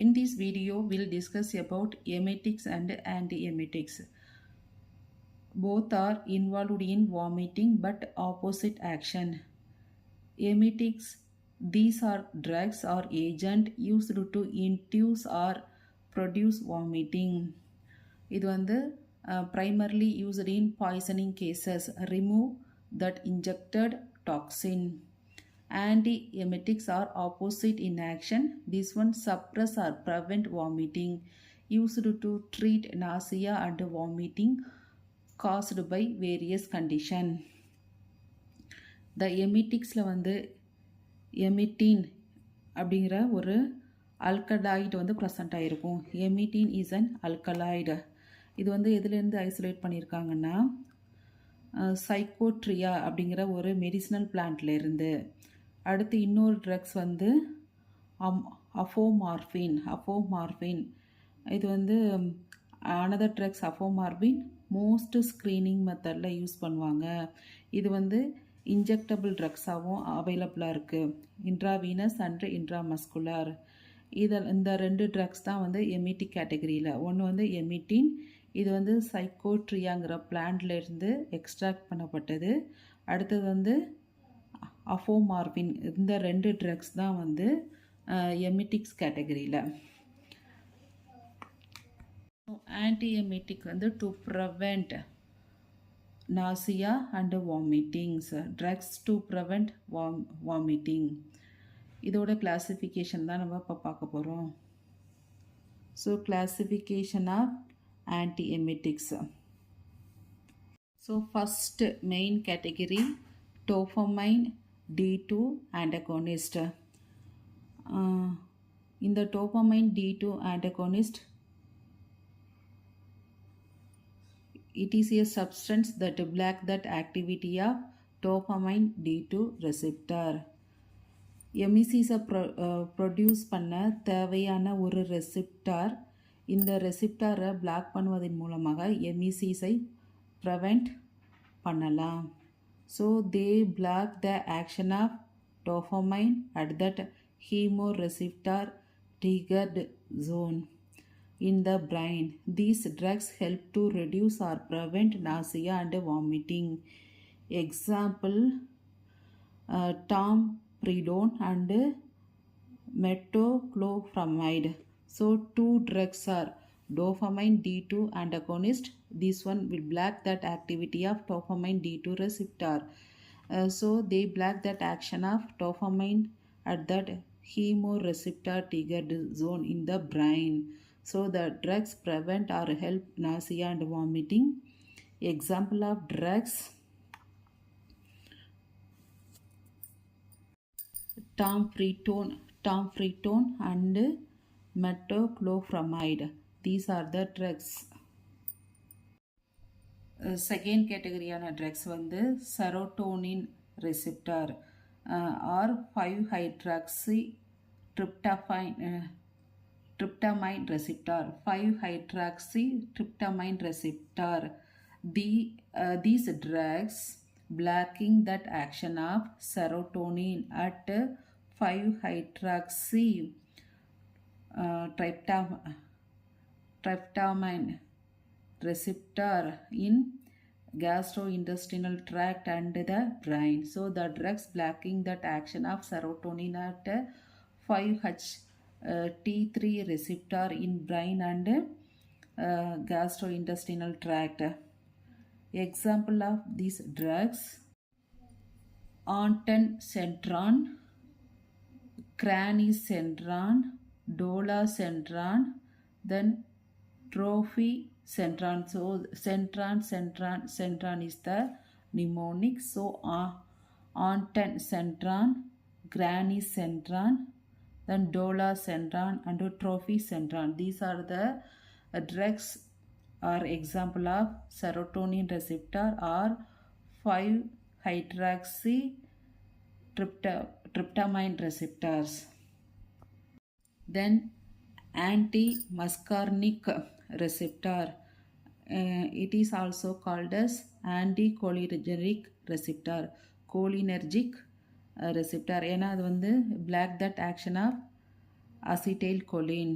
In this video, we'll discuss about emetics and antiemetics. Both are involved in vomiting but opposite action. Emetics, these are drugs or agent used to induce or produce vomiting. இது வந்து primarily used in poisoning cases. Remove that injected toxin. Antiemetics are opposite in action. This one suppress or prevent vomiting, used to treat nausea and vomiting caused by various conditions. The emeticsல வந்து எமிட்டின் அப்படிங்கிற ஒரு alkaloid வந்து present ஆகிருக்கும். எமிட்டின் is an alkaloid. இது வந்து எதுலேருந்து isolate பண்ணியிருக்காங்கன்னா சைக்கோட்ரியா அப்படிங்கிற ஒரு மெடிசினல் பிளான்ட்லேருந்து. அடுத்து இன்னொரு ட்ரக்ஸ் வந்து அஃபோமார்பின். இது வந்து அனதர் ட்ரக்ஸ் அஃபோமார்பின் மோஸ்ட் ஸ்க்ரீனிங் மெத்தடில் யூஸ் பண்ணுவாங்க. இது வந்து இன்ஜெக்டபிள் ட்ரக்ஸாகவும் அவைலபிளாக இருக்குது, இன்ட்ராவீனஸ் அண்ட் இன்ட்ராமஸ்குலர். இந்த ரெண்டு ட்ரக்ஸ் தான் வந்து எமிட்டிக் கேட்டகரியில். ஒன்று வந்து எமிட்டின், இது வந்து சைக்கோட்ரியாங்கிற பிளான்ட்லேருந்து எக்ஸ்ட்ராக்ட் பண்ணப்பட்டது. அடுத்தது வந்து அஃபோமார்பின். இந்த ரெண்டு ட்ரக்ஸ் தான் வந்து எமிட்டிக்ஸ் கேட்டகரியில். ஆன்டிஎமிட்டிக் வந்து to prevent nausea and vomitings, drugs to prevent vomiting. இதோட கிளாசிஃபிகேஷன் தான் நம்ம இப்போ பார்க்க போகிறோம். So classification of antiemetics. So first main category dopamine D2 antagonist. இந்த dopamine D2 antagonist, it is a substance that block that activity of dopamine D2 receptor. எமிசிஸை produce பண்ண தேவையான ஒரு ரெசிப்டார். இந்த ரெசிப்டாரை பிளாக் பண்ணுவதன் மூலமாக எமிசிஸை ப்ரிவெண்ட் பண்ணலாம். So they block the action of dopamine at that chemoreceptor triggered zone in the brain. These drugs help to reduce or prevent nausea and vomiting. Example, domperidone and metoclopramide. So two drugs are dopamine D2 antagonist. This one will block that activity of dopamine D2 receptor. So they block that action of dopamine at that chemoreceptor triggered zone in the brain. So the drugs prevent or help nausea and vomiting. Example of drugs: domperidone and metoclopramide. These are the drugs. Second category drugs வந்து serotonin receptor or 5-hydroxytryptamine receptor. 5-hydroxytryptamine receptor. These drugs blocking that action of serotonin at 5-hydroxytryptamine receptor in gastrointestinal tract and the brain. So the drugs blocking that action of serotonin at 5-HT3 receptor in brain and gastrointestinal tract. Example of these drugs: ondansetron, cranosertran, dolasertran, then trophysentran. So centran is the mnemonic. So ondansetron, cranosertran, then dolasertran and trophysentran. These are the drugs or example of serotonin receptor or 5-hydroxytryptamine receptors. Then antimuscarinic receptor. It is also called as anticholinergic receptor. cholinergic receptor. ஏன்னா அது வந்து black that action of acetylcholine.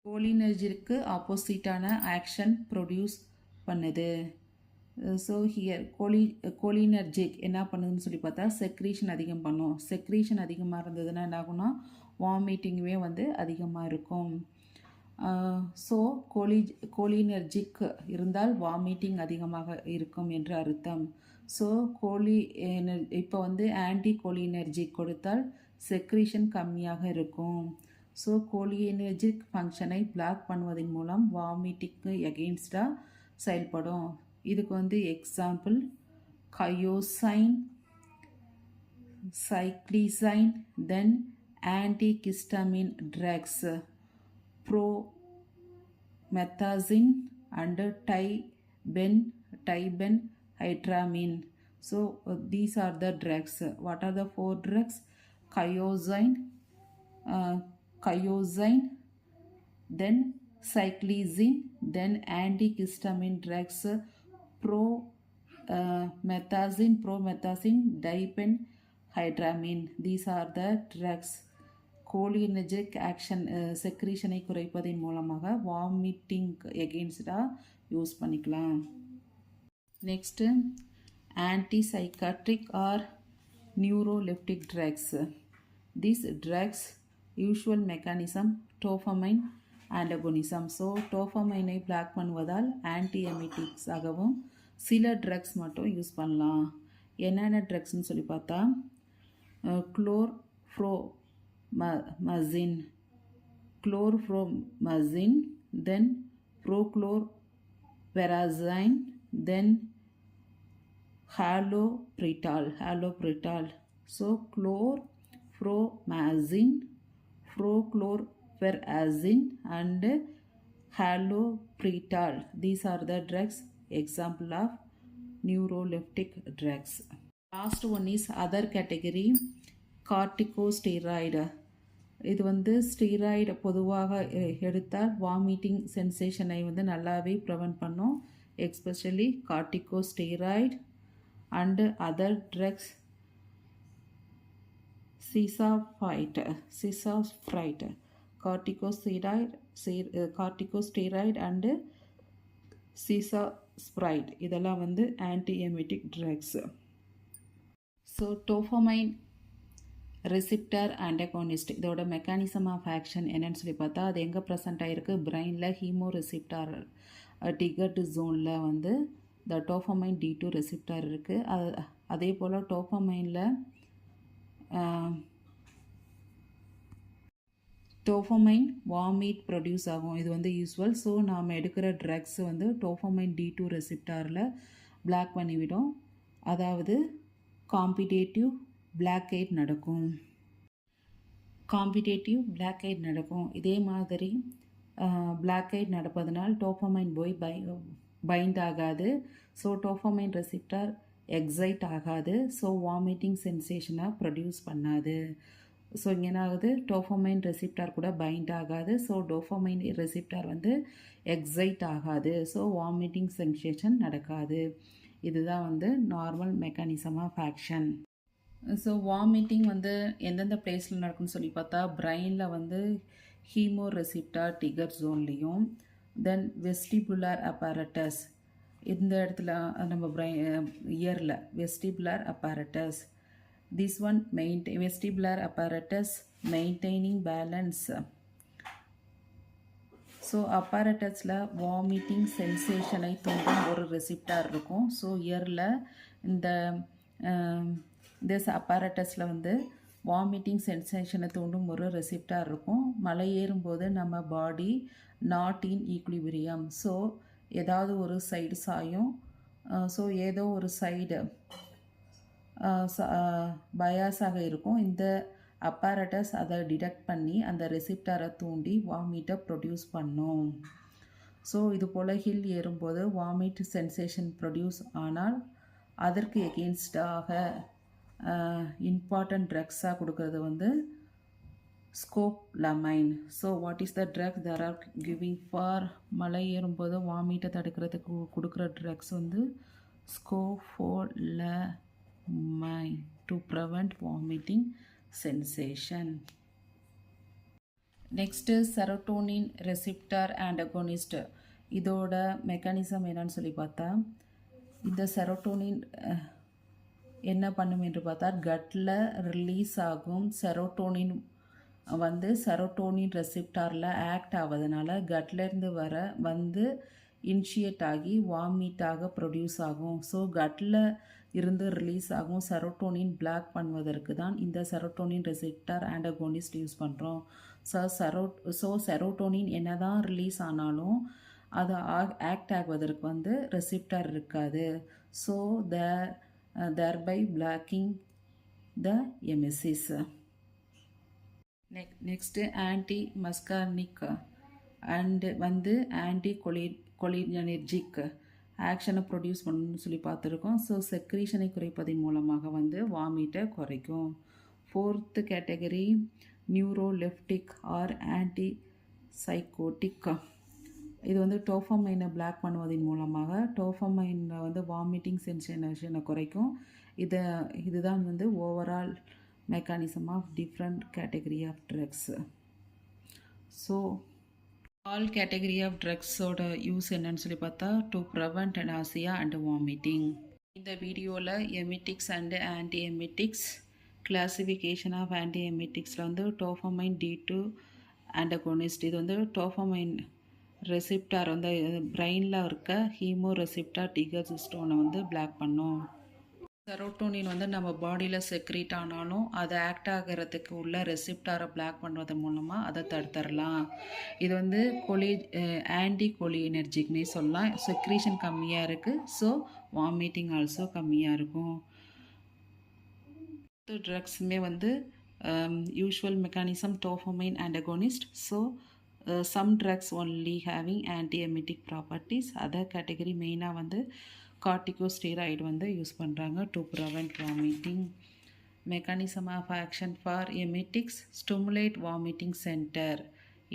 கோலினர்ஜிக்கு ஆப்போசிட்டான action produce பண்ணுது. So here cholinergic என்ன பண்ணுதுன்னு சொல்லி பார்த்தா செக்ரீஷன் அதிகம் பண்ணும். செக்ரீஷன் அதிகமாக இருந்ததுன்னா என்ன ஆகும்னா வாமிட்டிங்குமே வந்து அதிகமாக இருக்கும். ஸோ கோலினர்ஜிக் இருந்தால் வாமிட்டிங் அதிகமாக இருக்கும் என்று அர்த்தம். ஸோ இப்போ வந்து ஆன்டி கோலினர்ஜிக் கொடுத்தால் செக்ரீஷன் கம்மியாக இருக்கும். ஸோ கோலினர்ஜிக் ஃபங்க்ஷனை பிளாக் பண்ணுவதன் மூலம் வாமிட்டிங்க்கு எகெயின்ஸ்டாக செயல்படும். இதுக்கு வந்து example hyoscine, cyclizine, then antihistamine drugs promethazine and tibenhydramine. So these are the drugs. What are the 4 drugs? Kyozyme, then cyclizine, then antihistamine drugs promethazine, dibenhydramine. These are the drugs. Cholinergic action செக்ரீஷனை குறைப்பதன் மூலமாக vomiting எகெயின்ஸ்டாக use பண்ணிக்கலாம். Next antipsychotic or neuroleptic drugs. These drugs usual mechanism dopamine antagonism. So டோஃபமைனை block பண்ணுவதால் antiemetics ஆகவும் சில drugs மட்டும் யூஸ் பண்ணலாம். என்னென்ன ட்ரக்ஸ்ன்னு சொல்லி பார்த்தா chlorpromazine, then prochlorperazine, then haloperidol. So chlorpromazine, prochlorperazine and haloperidol. These are the drugs, example of neuroleptic drugs. Last one is other category, corticosteroid. இது வந்து ஸ்டீராய்டு பொதுவாக எடுத்தால் வாமிட்டிங் சென்சேஷனை வந்து நல்லாவே ப்ரிவென்ட் பண்ணும். Especially corticosteroid and other drugs cisapride, corticosteroid and cisapride இதெல்லாம் வந்து antiemetic drugs. So dopamine receptor antagonist, இதோட மெக்கானிசம் ஆஃப் ஆக்ஷன் என்னன்னு சொல்லி பார்த்தா அது எங்கே ப்ரெசென்ட் ஆகிருக்கு, பிரெயினில் ஹீமோ ரெசிப்டார் டிகட் ஜோனில் வந்து இந்த டோஃபமைன் D2 ரெசிப்டார் இருக்குது. அதே போல் டோஃபமைன் வாமிட் ப்ரொடியூஸ் ஆகும். இது வந்து யூஸ்வல். ஸோ நாம் எடுக்கிற ட்ரக்ஸ் வந்து டோஃபமைன் D2 ரெசிப்டாரில் பிளாக் பண்ணிவிடும். அதாவது காம்பிடேட்டிவ் பிளாக் ஹெட் நடக்கும். இதே மாதிரி பிளாக் ஹெட் நடப்பதனால் டோஃபமைன் போய் பைண்ட் ஆகாது. ஸோ டோஃபமைன் ரெசிப்டார் எக்ஸைட் ஆகாது. ஸோ வாமிட்டிங் சென்சேஷனை ப்ரொடியூஸ் பண்ணாது. ஸோ இங்கே என்ன ஆகுது, டோஃபமைன் ரெசிப்டார் கூட பைண்ட் ஆகாது. ஸோ டோஃபமைன் ரெசிப்டார் வந்து எக்ஸைட் ஆகாது. ஸோ வாமிட்டிங் சென்சேஷன் நடக்காது. இதுதான் வந்து normal mechanism of action. So vomiting வந்து எந்தெந்த பிளேஸில் நடக்கும்னு சொல்லி பார்த்தா பிரெயினில் வந்து ஹீமோ ரெசிப்டார் டிகர் ஜோன்லேயும், தென் வெஸ்டிபுலார் அப்பேரட்டஸ் இந்த இடத்துல நம்ம இயரில் vestibular apparatus, this one vestibular apparatus maintaining balance. So அப்பேரட்டஸில் வாமிட்டிங் சென்சேஷனை தூண்டும் ஒரு ரெசிப்டார் இருக்கும். ஸோ இயரில் இந்த அப்பேரட்டஸில் வந்து வாமிட்டிங் சென்சேஷனை தூண்டும் ஒரு ரெசிப்டார் இருக்கும். மலை ஏறும்போது நம்ம பாடி நாட் இன் ஈக்குலிபிரியம். ஸோ ஏதாவது ஒரு சைடு சாயும். ஸோ ஏதோ ஒரு சைடு பயாஸாக இருக்கும். இந்த அப்பேரட்டஸ் அதை டிடெக்ட் பண்ணி அந்த ரெசிப்டாரை தூண்டி வாமிட்டை ப்ரொடியூஸ் பண்ணும். ஸோ இது போல் ஹில் ஏறும்போது வாமிட் சென்சேஷன் ப்ரொடியூஸ் ஆனால் அதற்கு எகெயின்ஸ்டாக இம்பார்ட்டன்ட் ட்ரக்ஸாக கொடுக்கறது வந்து scopolamine. So what is the drug they are giving for மலை ஏறும்போது வாமிட்டை தடுக்கிறதுக்கு கொடுக்குற ட்ரக்ஸ் வந்து scopolamine to prevent vomiting sensation. Next serotonin receptor antagonist. இதோட மெக்கானிசம் என்னன்னு சொல்லி பார்த்தா, இந்த செரோட்டோனின் என்ன பண்ணும் என்று பார்த்தா, கட்டில் ரிலீஸ் ஆகும் செரோட்டோனின் வந்து செரோட்டோனின் ரெசிப்டாரில் ஆக்ட் ஆவதனால கட்லேருந்து வந்து இனிஷியேட் ஆகி வாமிட்டாக ப்ரொடியூஸ் ஆகும். ஸோ கட்டில் இருந்து ரிலீஸ் ஆகும் செரோட்டோனின் பிளாக் பண்ணுவதற்கு தான் இந்த செரோட்டோனின் ரெசிப்டார் ஆண்டகோனிஸ்ட் யூஸ் பண்ணுறோம். ஸோ செரோட்டோனின் என்ன தான் ரிலீஸ் ஆனாலும் அது ஆக்ட் ஆகுவதற்கு வந்து ரெசிப்டார் இருக்காது. So thereby blocking the emesis. Next anti muscarinic and வந்து ஆன்டி கொலினர்ஜிக் ஆக்ஷனை ப்ரொடியூஸ் பண்ணணும்னு சொல்லி பார்த்துருக்கோம். ஸோ செக்ரீஷனை குறைப்பதன் மூலமாக வந்து வாமிட்டை குறைக்கும். Fourth category neuroleptic or antipsychotic. இது வந்து டோஃபமைனை பிளாக் பண்ணுவதன் மூலமாக டோஃபமைனை வந்து வாமிட்டிங் சென்சேஷனை குறைக்கும். இதுதான் வந்து overall mechanism of different category of drugs. So all category of ட்ரக்ஸோட யூஸ் என்னன்னு சொல்லி பார்த்தா, to prevent nausea and vomiting. இந்த வீடியோவில் emetics and anti emetics classification of anti எமிட்டிக்ஸில் வந்து டோஃபமைன் D2 ஆண்டகோனிஸ்ட். இது வந்து டோஃபமைன் ரெசிப்டார் வந்து பிரெயினில் இருக்க ஹீமோ ரெசிப்டார் டிகோசிஸ்டோனை வந்து பிளாக் பண்ணும். செரோட்டோனின் வந்து நம்ம பாடியில் செக்ரீட் ஆனாலும் அதை ஆக்ட் ஆகிறதுக்கு உள்ள ரெசிப்டாரை பிளாக் பண்ணுவதன் மூலமாக அதை தடுத்துடலாம். இது வந்து ஆன்டி கொலினர்ஜிக்னே சொல்லலாம். செக்ரீஷன் கம்மியாக இருக்குது, ஸோ வாமிட்டிங் ஆல்சோ கம்மியாக இருக்கும். ட்ரக்ஸுமே வந்து usual mechanism dopamine antagonist. So some drugs only having anti-emetic properties. Other category மெயினாக வந்து corticosteroid வந்து யூஸ் பண்ணுறாங்க to prevent vomiting. Mechanism of action for emetics stimulate vomiting center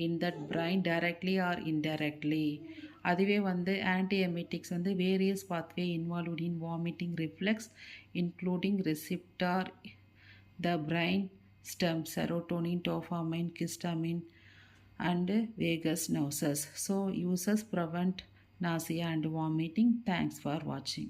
in that brain directly or indirectly. அதுவே வந்து anti-emetics வந்து various pathway involved in vomiting reflex including receptor, the brain stem, serotonin, dopamine, histamine and vagus nerves. So uses prevent nausea and vomiting. Thanks for watching.